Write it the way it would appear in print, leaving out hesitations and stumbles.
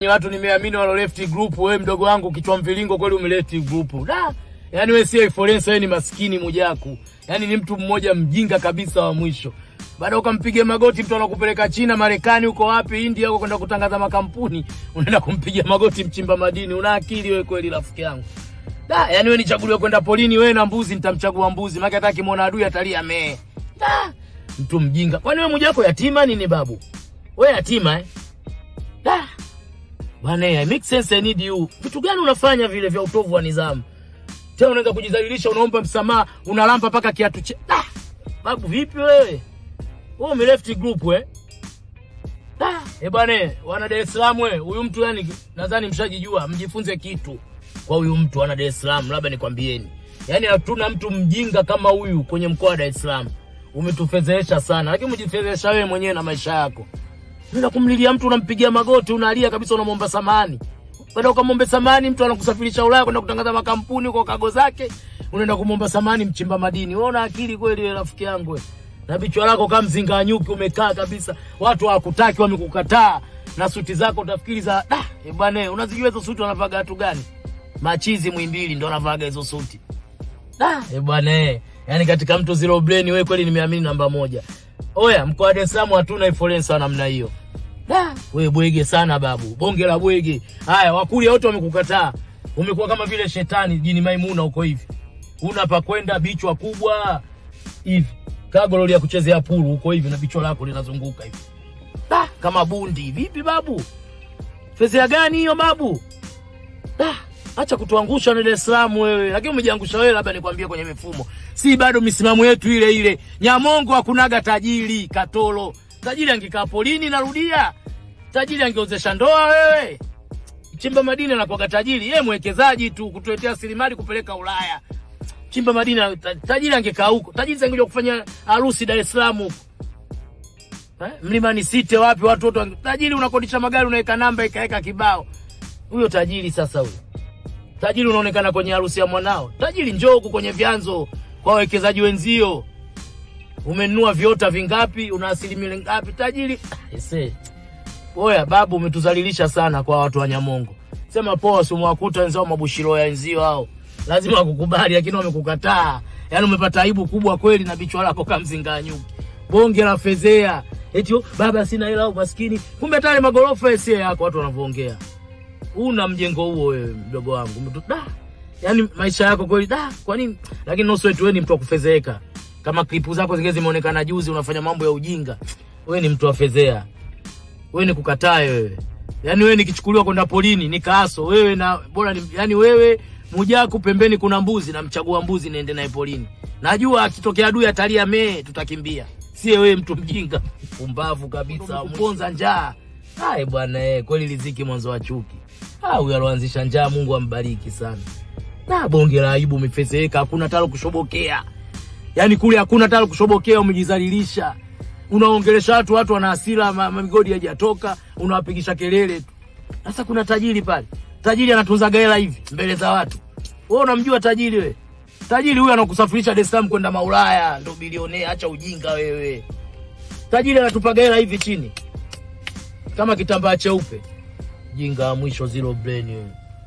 Ni watu nimeamini walo left group. Wewe mdogo wangu kichwa mviringo kweli umeleft group. Da. Yaani wewe si influencer, wewe ni maskini Mwijaku. Yaani ni mtu mmoja mjinga kabisa wa mwisho. Baada ukampige magoti mtu anakupeleka China, Marekani, uko wapi, India, uko kwenda kutangaza makampuni, unaenda kumpigia magoti mchimba madini. Una akili wewe kweli rafiki yangu? Da, yaani wewe nichaguliwe kwenda polini wewe na mbuzi, nitamchagua mbuzi. Maana hata kimuona adui atalia mee. Da, mtu mjinga. Kwani wewe Mwijaku yatima nini babu? Wewe yatima Da. Bwana, I make sense, I need you. Vitu gani unafanya vile vya utovu wa nidhamu? Tena unaanza kujidhalilisha, unaomba msamaha, unalampa paka kiatu babu vipi wewe? Wewe umeleft group bwana, wana Dar es Salaam huyu mtu yani nadhani mshajijua, mjifunze kitu kwa huyu mtu wana Dar es Salaam, labda nikwambieni. Yaani hatuna mtu mjinga kama huyu kwenye mkoa wa Dar es Salaam. Umetufezesha sana, lakini mjifezesha wewe mwenyewe na maisha yako. Unaenda kumlilia mtu, unampigia magoti, unalia kabisa, unamwomba samahani. Baada ukamwomba samahani mtu anakusafirisha Ulaya kwenda kutangaza makampuni kwa kago zake, unaenda kumwomba samahani mchimba madini. Wewe una akili kweli wewe rafiki yangu wewe? Na bichwa lako kama mzinga nyuki umekaa kabisa. Watu hawakutaki, wamekukataa. Na suti zako utafikiri za bwana, unazijua hizo suti wanavaga watu gani? Machizi Muhimbili ndio wanavaga hizo suti. Bwana, yani katika mtu zero brain wewe kweli nimeamini namba moja. Oya, mkoa wa Dar es Salaam hatuna influencer namna hiyo. Wewe bwege sana babu. Bonge la bwege. Haya, wakuli wote wamekukataa. Umekuwa kama vile shetani jini Maimuna uko hivi. Una pa kwenda, bichwa kubwa hivi. Kagololi ya kuchezea pulu uko hivi na bichwa lako linazunguka hivi. Kama bundi. Vipi babu? Fezea gani hiyo babu? Acha kutuangusha na Dar es Salaam wewe. Lakini umejiangusha wewe, labda nikwambie kwenye mifumo. Si bado misimamo yetu ile ile. Nyamongo hakunaga tajiri, Katolo. Tajiri angekaa polini, narudia. Tajiri angeozesha ndoa wewe. Chimba madini anakuwa tajiri, yeye mwekezaji tu kutuletea rasilimali kupeleka Ulaya. Chimba madini tajiri angekaa huko. Tajiri sangekuja kufanya harusi Dar es Salaam huko. Mlimani City wapi watu wote tajiri, unakodisha magari, unaweka namba ikaweka kibao. Huyo tajiri sasa huyo. Tajiri unaonekana kwenye harusi ya mwanao. Tajiri njoo huko kwenye vyanzo kwa wawekezaji wenzio. Umenunua viota vingapi? Una asilimia ngapi? Tajiri. Oya babu, umetuzalilisha sana kwa watu wa Nyamongo. Sema poa, simwakuta wenzao mabushiro ya wenzio hao. Lazima wakukubali, lakini wamekukataa. Yaani umepata aibu kubwa kweli na bichwa lako kama mzinga nyuki. Bonge la fezea. Eti baba sina hela au maskini. Kumbe tale magorofa yasiye yako watu wanavoongea. Una mjengo huo wewe mdogo wangu. Yaani maisha yako kweli kwa nini? Lakini nusu wetu wewe ni mtu wa kufezeeka. Kama klipu zako zingine zimeonekana juzi unafanya mambo ya ujinga. Wewe ni mtu wa fezea. Wewe ni kukataa wewe. Yaani wewe nikichukuliwa kwenda polini nikaaso wewe na bora yani wewe Mwijaku pembeni kuna mbuzi, na mchagua mbuzi niende naye polini. Najua akitokea adui atalia mee tutakimbia. Sie wewe mtu mjinga, pumbavu kabisa, mponza njaa. Bwana kweli riziki mwanzo wa chuki. Huyu aloanzisha njaa Mungu ambariki sana. Bonge la aibu, umefezeka, hakuna talo kushobokea. Yaani kule hakuna talo kushobokea, umejizalilisha. Unaongelesha watu wana hasira, migodi hajatoka, unawapigisha kelele tu. Sasa kuna tajiri pale. Tajiri anatunza hela hivi mbele za watu. Wewe unamjua tajiri wewe? Tajiri huyu anakusafirisha Dar es Salaam kwenda Maulaya, ndo bilionea. Acha ujinga wewe. Tajiri anatupa hela hivi chini kama kitambaa cheupe. Jinga mwisho zero brain wewe.